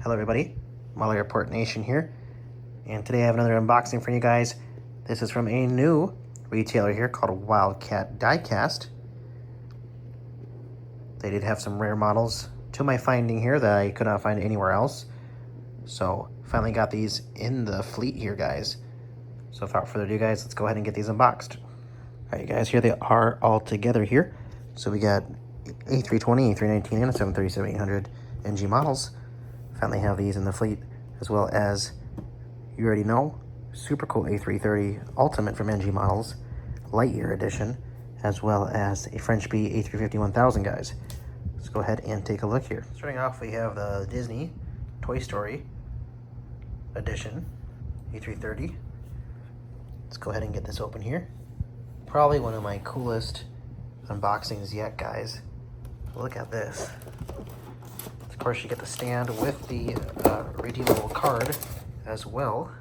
Hello everybody, Molly Report Nation here, and today I have another unboxing for you guys. This is from a new retailer here called Wildcat Diecast. They did have some rare models to my finding here that I could not find anywhere else. So finally got these in the fleet here, guys. So without further ado, guys, let's go ahead and get these unboxed. Alright guys, here they are all together here. So we got A320, A319, and a 737-800 NG models. Finally have these in the fleet, as well as, you already know, super cool A330 Ultimate from NG Models, Light Year Edition, as well as a French B A350-1000, guys. Let's go ahead and take a look here. Starting off, we have the Disney Toy Story Edition A330. Let's go ahead and get this open here. Probably one of my coolest unboxings yet, guys. Look at this. Of course, you get the stand with the redeemable card as well.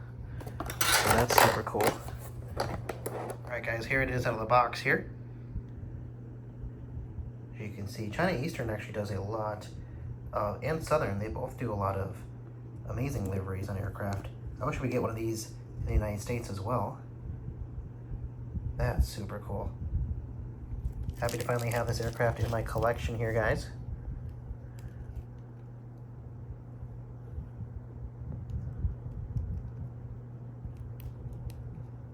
So that's super cool. Alright guys, here it is out of the box here. As you can see, China Eastern actually does a lot, and Southern, they both do a lot of amazing liveries on aircraft. I wish we could get one of these in the United States as well. That's super cool. Happy to finally have this aircraft in my collection here, guys.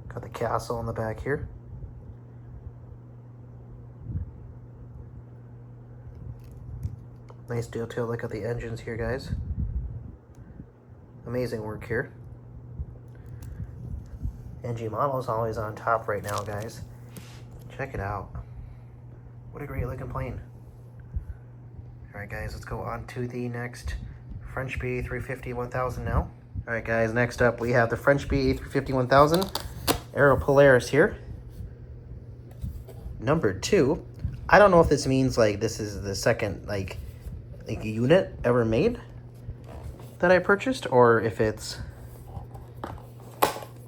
Got the castle on the back here. Nice detail look at the engines here, guys. Amazing work here. NG model is always on top right now, guys. Check it out. What a great looking plane. Alright guys, let's go on to the next French B A350-1000 now. Alright guys, next up we have the French B A350-1000 Aero Polaris here. Number 2. I don't know if this means like this is the second like unit ever made that I purchased, or if it's,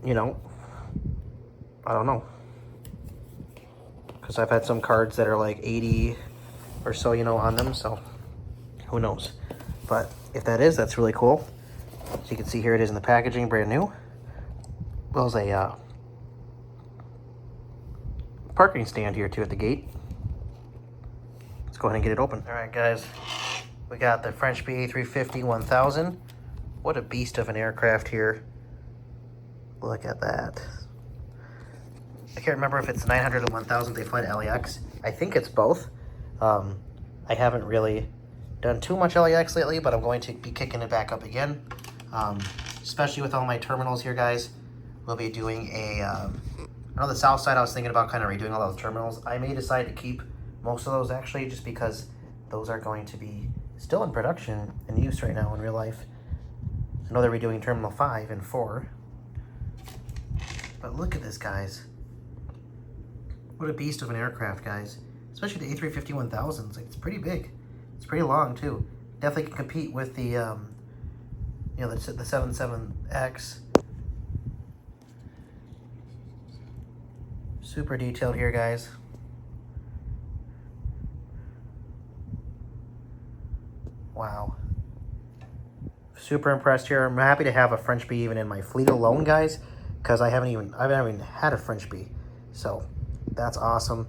you know, I don't know. Because I've had some cards that are like 80 or so, you know, on them, so who knows. But if that is, that's really cool. So you can see here it is in the packaging, brand new. Well, as a parking stand here too at the gate. Let's go ahead and get it open. All right, guys, we got the French B A350-1000. What a beast of an aircraft here. Look at that. I can't remember if it's 900 or 1000 they fly to LAX. I think it's both. I haven't really done too much LAX lately, but I'm going to be kicking it back up again. Especially with all my terminals here, guys. We'll be doing a... I know the south side I was thinking about kind of redoing all those terminals. I may decide to keep most of those actually, just because those are going to be still in production and use right now in real life. I know they're redoing Terminal 5 and 4. But look at this, guys. What a beast of an aircraft, guys. Especially the A350-1000s. Like, it's pretty big. It's pretty long, too. Definitely can compete with the, you know, the 77X. Super detailed here, guys. Wow. Super impressed here. I'm happy to have a French B even in my fleet alone, guys, because I haven't even had a French B. So that's awesome.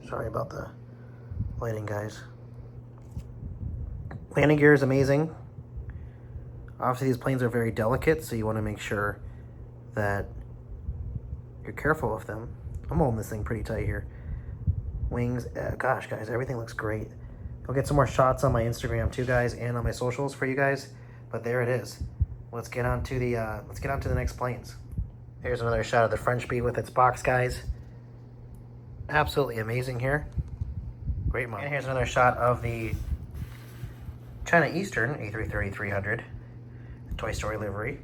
Sorry about the lighting, guys. Landing gear is amazing. Obviously, these planes are very delicate, so you want to make sure that you're careful with them. I'm holding this thing pretty tight here. Wings, gosh, guys, everything looks great. I'll get some more shots on my Instagram too, guys, and on my socials for you guys. But there it is. Let's get on to the next planes. Here's another shot of the French B with its box, guys. Absolutely amazing here. Great model. And here's another shot of the China Eastern A330-300 Toy Story livery.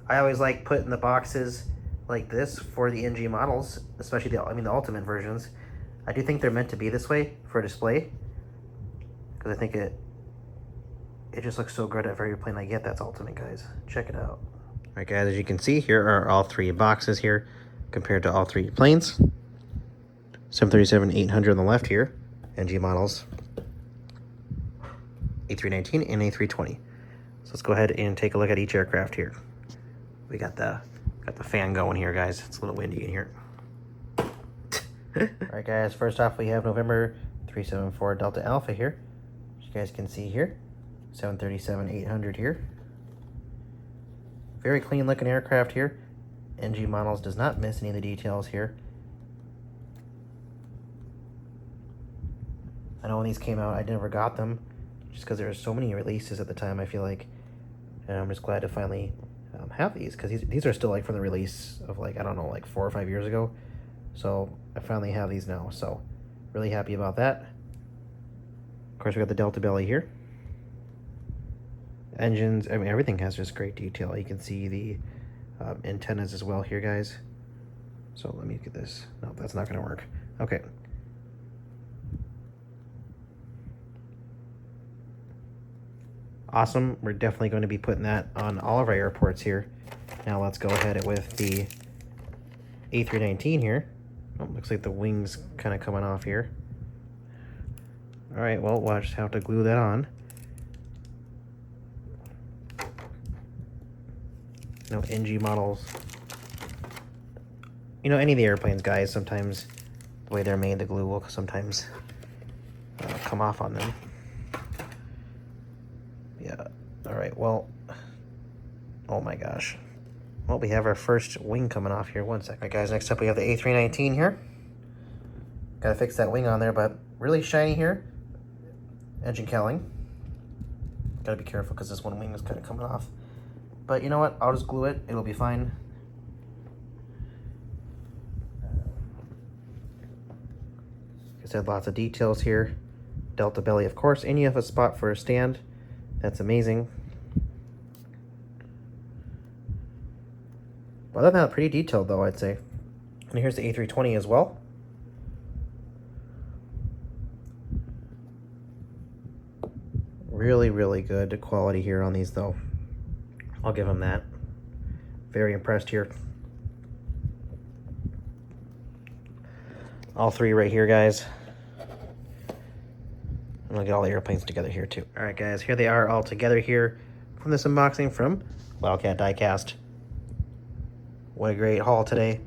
I always like putting the boxes like this for the NG models, especially the ultimate versions. I do think they're meant to be this way for display, because I think it just looks so good at every plane I get that's ultimate, guys. Check it out. All right, guys, as you can see, here are all three boxes here compared to all three planes. 737-800 on the left here, NG models, A319 and A320. So let's go ahead and take a look at each aircraft here. We got the fan going here, guys. It's a little windy in here. All right, guys. First off, we have November 374 Delta Alpha here. As you guys can see here, 737-800 here. Very clean looking aircraft here. NG models does not miss any of the details here. I know when these came out, I never got them just because there were so many releases at the time, I feel like. And I'm just glad to finally have these, because these are still like from the release of like, I don't know, like 4 or 5 years ago. So I finally have these now, so really happy about that. Of course, we got the Delta belly here. Engines, I mean, everything has just great detail. You can see the antennas as well here, guys. So let me get this. No, that's not going to work. Okay. Awesome. We're definitely going to be putting that on all of our airports here. Now let's go ahead with the A319 here. Oh, looks like the wings kind of coming off here. All right, well, we'll just have to glue that on. You know, NG models. You know, any of the airplanes, guys, sometimes the way they're made, the glue will sometimes come off on them. Yeah. All right, well, oh my gosh. Well, we have our first wing coming off here. 1 second. All right, guys, next up we have the A319 here. Gotta fix that wing on there, but really shiny here. Engine cowling. Gotta be careful because this one wing is kind of coming off. But you know what? I'll just glue it. It'll be fine. Like I said, lots of details here. Delta belly, of course. And you have a spot for a stand. That's amazing. Other than that, pretty detailed though, I'd say. And here's the A320 as well. Really, really good quality here on these though. I'll give them that. Very impressed here. All three right here, guys. I'm gonna get all the airplanes together here too. All right, guys, here they are all together here from this unboxing from Wildcat Diecast. What a great haul today.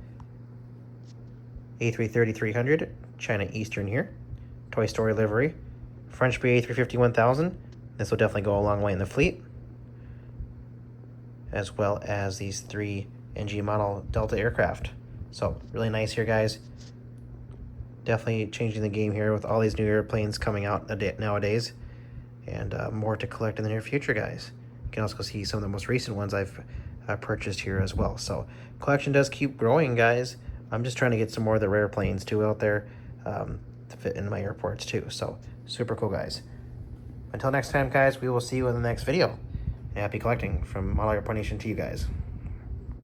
A330-300, China Eastern here. Toy Story livery. French BA 350-1000. This will definitely go a long way in the fleet. As well as these 3 NG model Delta aircraft. So, really nice here, guys. Definitely changing the game here with all these new airplanes coming out nowadays. And more to collect in the near future, guys. You can also see some of the most recent ones I've purchased here as well. So collection does keep growing, guys. I'm just trying to get some more of the rare planes too out there to fit in my airports too. So super cool, guys. Until next time, guys, we will see you in the next video. Happy collecting from Model Airport Nation to you guys.